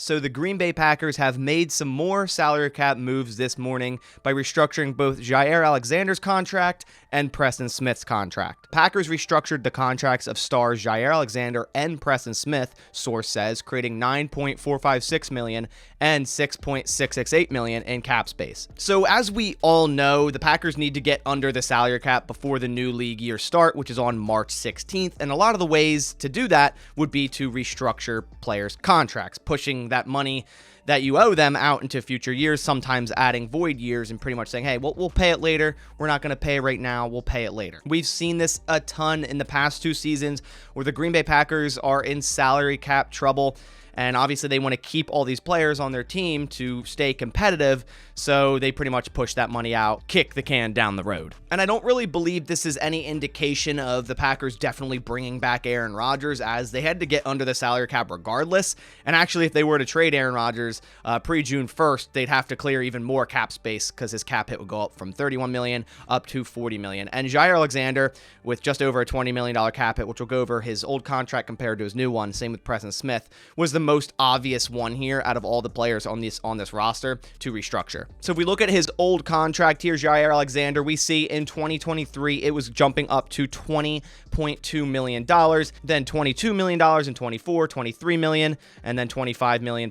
So the Green Bay Packers have made some more salary cap moves this morning by restructuring both Jaire Alexander's contract and Preston Smith's contract. Packers restructured the contracts of stars Jaire Alexander and Preston Smith, source says, creating $9.456 million and $6.668 million in cap space. So as we all know, the Packers need to get under the salary cap before the new league year start, which is on March 16th. And a lot of the ways to do that would be to restructure players' contracts, pushing that money that you owe them out into future years, sometimes adding void years and pretty much saying, hey, we'll pay it later. We're not going to pay it right now. We'll pay it later. We've seen this a ton in the past 2 seasons where the Green Bay Packers are in salary cap trouble. And obviously they want to keep all these players on their team to stay competitive, so they pretty much push that money out, kick the can down the road. And I don't really believe this is any indication of the Packers definitely bringing back Aaron Rodgers, as they had to get under the salary cap regardless. And actually, if they were to trade Aaron Rodgers pre-June 1st, they'd have to clear even more cap space because his cap hit would go up from $31 million up to $40 million. And Jaire Alexander, with just over a $20 million cap hit, which will go over his old contract compared to his new one, same with Preston Smith, was the most obvious one here out of all the players on this roster to restructure. So if we look at his old contract here, Jaire Alexander, we see in 2023 it was jumping up to $20.2 million, then $22 million in 24, $23 million, and then $25.5 million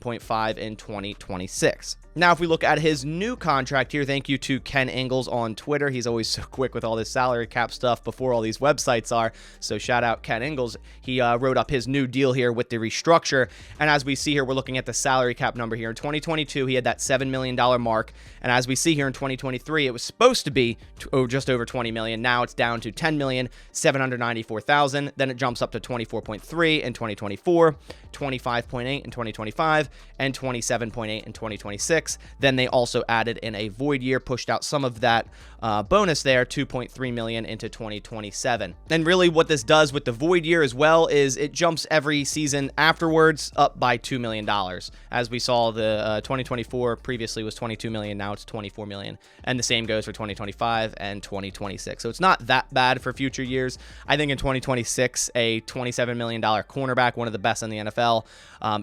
in 2026. Now, if we look at his new contract here, thank you to Ken Ingalls on Twitter. He's always so quick with all this salary cap stuff before all these websites are. So shout out Ken Ingalls. He wrote up his new deal here with the restructure. And as we see here, we're looking at the salary cap number here. In 2022, he had that $7 million mark. And as we see here in 2023, it was supposed to be just over $20 million. Now it's down to $10,794,000. Then it jumps up to 24.3 in 2024, 25.8 in 2025, and 27.8 in 2026. Then they also added in a void year, pushed out some of that bonus there, $2.3 million into 2027. And really what this does with the void year as well is it jumps every season afterwards up by $2 million. As we saw, the 2024 previously was $22 million, now it's $24 million. And the same goes for 2025 and 2026. So it's not that bad for future years. I think in 2026, a $27 million cornerback, one of the best in the NFL,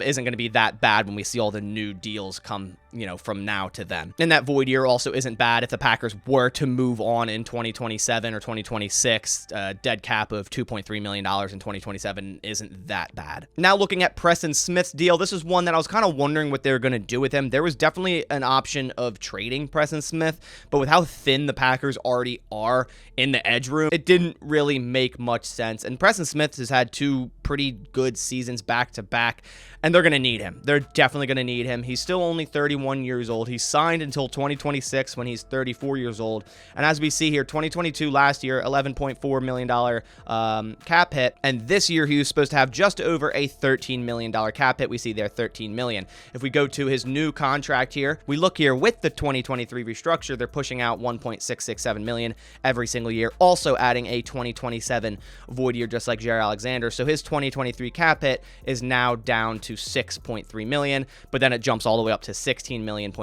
isn't going to be that bad when we see all the new deals come, from now to then. And that void year also isn't bad if the Packers were to move on in 2027 or 2026. Dead cap of $2.3 million in 2027 isn't that bad. Now looking at Preston Smith's deal, this is one that I was kind of wondering what they were going to do with him. There was definitely an option of trading Preston Smith, but with how thin the Packers already are in the edge room, it didn't really make much sense. And Preston Smith has had 2 pretty good seasons back to back, and they're going to need him. They're definitely going to need him. He's still only 31 years old. He's signed until 2026 when he's 34 years old. And as we see here, 2022 last year, $11.4 million cap hit. And this year, he was supposed to have just over a $13 million cap hit. We see there $13 million. If we go to his new contract here, we look here with the 2023 restructure, they're pushing out $1.667 million every single year, also adding a 2027 void year, just like Jaire Alexander. So his 2023 cap hit is now down to $6.3 million, but then it jumps all the way up to $16.5 million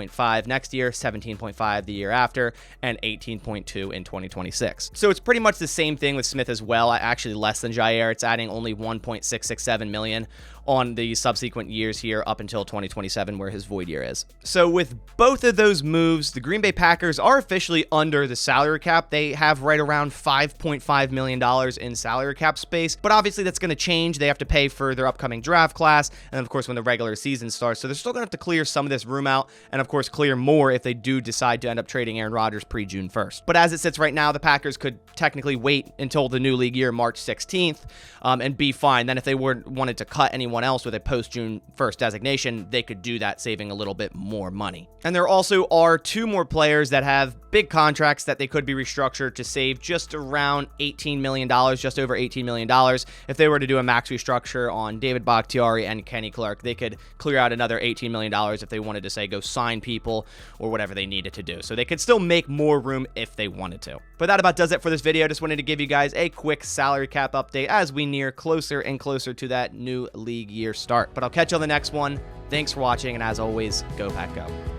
next year, $17.5 million the year after, and $18.2 million in 2026. So it's pretty much the same thing with Smith as well. Actually less than Jaire. It's adding only $1.667 million on the subsequent years here up until 2027, where his void year is. So with both of those moves, the Green Bay Packers are officially under the salary cap. They have right around $5.5 million in salary cap space, but obviously that's going to change. They have to pay for their upcoming draft class, and of course when the regular season starts. So they're still going to have to clear some of this room out, and of course clear more if they do decide to end up trading Aaron Rodgers pre-June 1st. But as it sits right now, the Packers could technically wait until the new league year, March 16th, and be fine. Then if they wanted to cut anyone else with a post-June 1st designation, they could do that, saving a little bit more money. And there also are 2 more players that have big contracts that they could be restructured to save just around $18 million, just over $18 million. If they were to do a max restructure on David Bakhtiari and Kenny Clark, they could clear out another $18 million if they wanted to, say, go sign people or whatever they needed to do. So they could still make more room if they wanted to. But that about does it for this video. Just wanted to give you guys a quick salary cap update as we near closer and closer to that new league year start. But I'll catch you on the next one. Thanks for watching, and as always, go Pack Go.